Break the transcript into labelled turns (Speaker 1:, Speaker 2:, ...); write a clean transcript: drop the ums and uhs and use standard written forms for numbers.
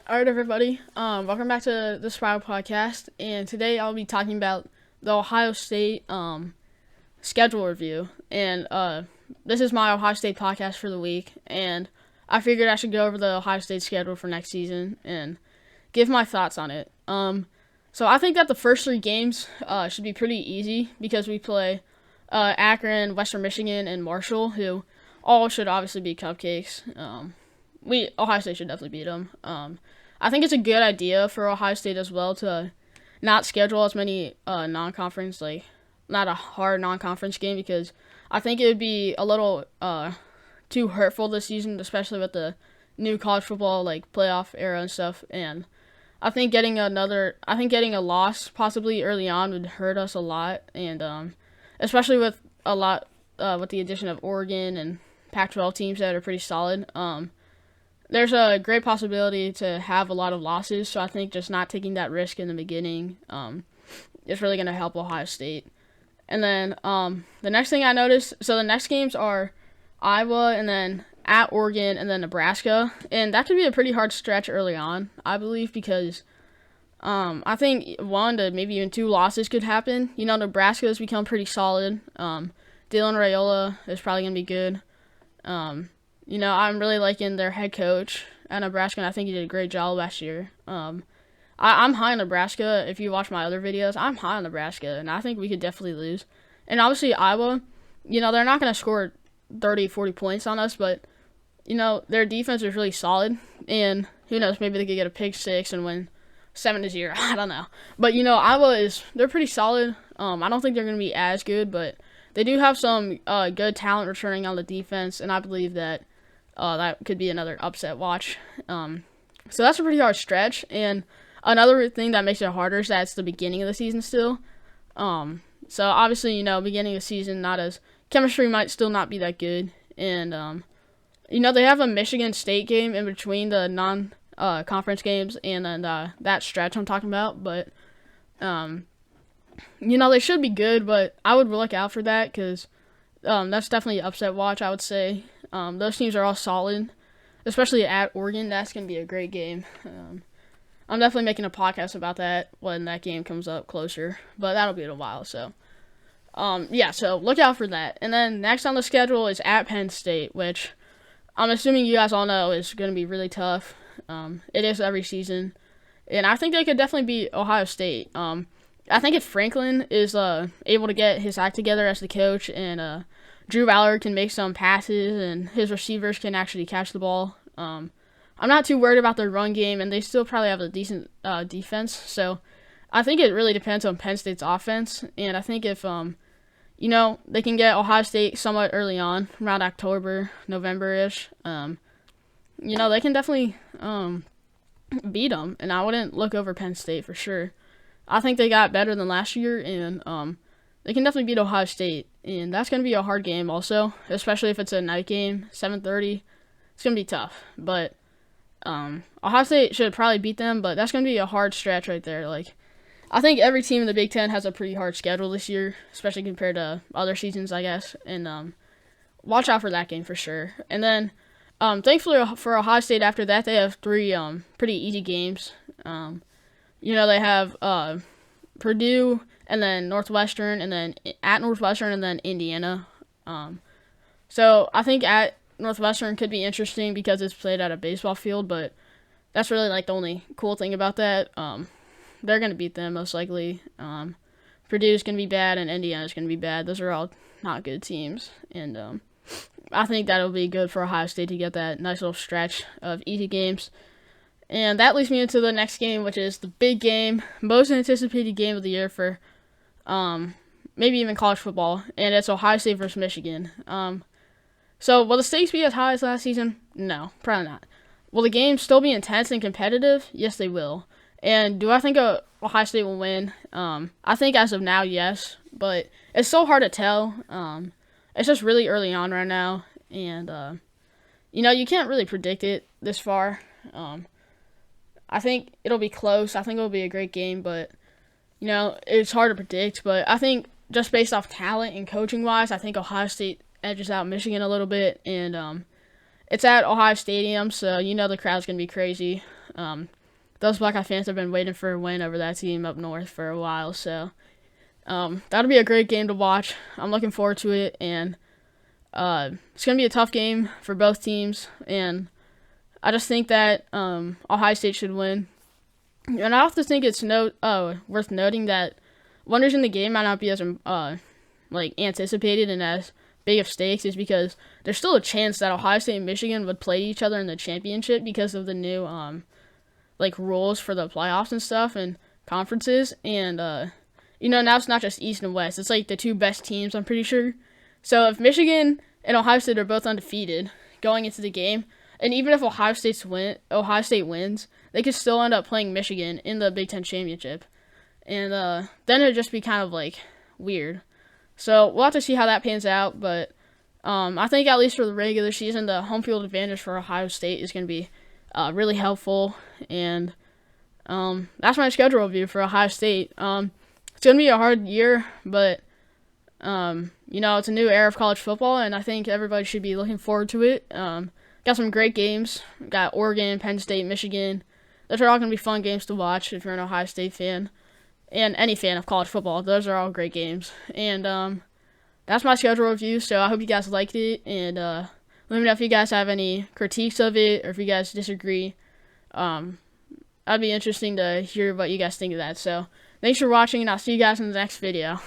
Speaker 1: All right, everybody. Welcome back to the Spiral Podcast, and today I'll be talking about the Ohio State schedule review. And this is my Ohio State podcast for the week, and I figured I should go over the Ohio State schedule for next season and give my thoughts on it. So I think that the first three games should be pretty easy because we play Akron, Western Michigan, and Marshall, who all should obviously be cupcakes. Ohio State should definitely beat them. I think it's a good idea for Ohio State as well to not schedule as many non-conference, not a hard non-conference game, because I think it would be a little too hurtful this season, especially with the new college football playoff era and stuff. And I think getting a loss possibly early on would hurt us a lot, and especially with with the addition of Oregon and Pac-12 teams that are pretty solid. There's a great possibility to have a lot of losses, so I think just not taking that risk in the beginning is really going to help Ohio State. And then the next thing I noticed, so the next games are Iowa and then at Oregon and then Nebraska, and that could be a pretty hard stretch early on, I believe, because I think 1 to maybe even 2 losses could happen. Nebraska has become pretty solid. Dylan Raiola is probably going to be good. I'm really liking their head coach at Nebraska, and I think he did a great job last year. I'm high on Nebraska. If you watch my other videos, I'm high on Nebraska, and I think we could definitely lose. And obviously Iowa, they're not going to score 30, 40 points on us, but, their defense is really solid, and who knows, maybe they could get a pick 6 and win 7-0. I don't know. But, Iowa they're pretty solid. I don't think they're going to be as good, but they do have some good talent returning on the defense, and I believe that that could be another upset watch. So that's a pretty hard stretch. And another thing that makes it harder is that it's the beginning of the season still. So obviously, beginning of the season, chemistry might still not be that good. And, they have a Michigan State game in between the non-conference games and then that stretch I'm talking about. But, they should be good, but I would look out for that because that's definitely an upset watch, I would say. Those teams are all solid, especially at Oregon. That's going to be a great game. I'm definitely making a podcast about that when that game comes up closer, but that'll be in a while. So, so look out for that. And then next on the schedule is at Penn State, which I'm assuming you guys all know is going to be really tough. It is every season, and I think they could definitely beat Ohio State. I think if Franklin is able to get his act together as the coach and Drew Ballard can make some passes and his receivers can actually catch the ball, I'm not too worried about their run game, and they still probably have a decent defense. So I think it really depends on Penn State's offense, and I think if they can get Ohio State somewhat early on, around October, November-ish, they can definitely beat them, and I wouldn't look over Penn State for sure. I think they got better than last year, and they can definitely beat Ohio State, and that's going to be a hard game also, especially if it's a night game, 7:30. It's going to be tough, but Ohio State should probably beat them, but that's going to be a hard stretch right there. I think every team in the Big Ten has a pretty hard schedule this year, especially compared to other seasons, I guess, and watch out for that game for sure. And then, thankfully for Ohio State, after that, they have 3 pretty easy games. They have Purdue and then Northwestern and then at Northwestern and then Indiana. So I think at Northwestern could be interesting because it's played at a baseball field, but that's really the only cool thing about that. They're going to beat them most likely. Purdue's going to be bad and Indiana's going to be bad. Those are all not good teams. And I think that'll be good for Ohio State to get that nice little stretch of easy games. And that leads me into the next game, which is the big game, most anticipated game of the year for maybe even college football, and it's Ohio State versus Michigan. So will the stakes be as high as last season? No, probably not. Will the game still be intense and competitive? Yes, they will. And do I think Ohio State will win? I think as of now, yes, but it's so hard to tell. It's just really early on right now, and you can't really predict it this far. I think it'll be close. I think it'll be a great game, but, it's hard to predict. But I think just based off talent and coaching-wise, I think Ohio State edges out Michigan a little bit. And it's at Ohio Stadium, so the crowd's going to be crazy. Those Buckeye fans have been waiting for a win over that team up north for a while, so that'll be a great game to watch. I'm looking forward to it, and it's going to be a tough game for both teams, and I just think that Ohio State should win. And I also think it's worth noting that winners in the game might not be as anticipated and as big of stakes, is because there's still a chance that Ohio State and Michigan would play each other in the championship because of the new rules for the playoffs and stuff and conferences. And now it's not just East and West. It's like the two best teams, I'm pretty sure. So if Michigan and Ohio State are both undefeated going into the game, and even if Ohio State wins, they could still end up playing Michigan in the Big Ten championship. And then it'd just be kind of weird. So we'll have to see how that pans out, but I think at least for the regular season, the home field advantage for Ohio State is going to be really helpful, and that's my schedule review for Ohio State. It's going to be a hard year, but it's a new era of college football, and I think everybody should be looking forward to it. Got some great games. Got Oregon, Penn State, Michigan. Those are all going to be fun games to watch if you're an Ohio State fan. And any fan of college football. Those are all great games. And that's my schedule review, so I hope you guys liked it. And let me know if you guys have any critiques of it or if you guys disagree. That'd be interesting to hear what you guys think of that. So thanks for watching, and I'll see you guys in the next video.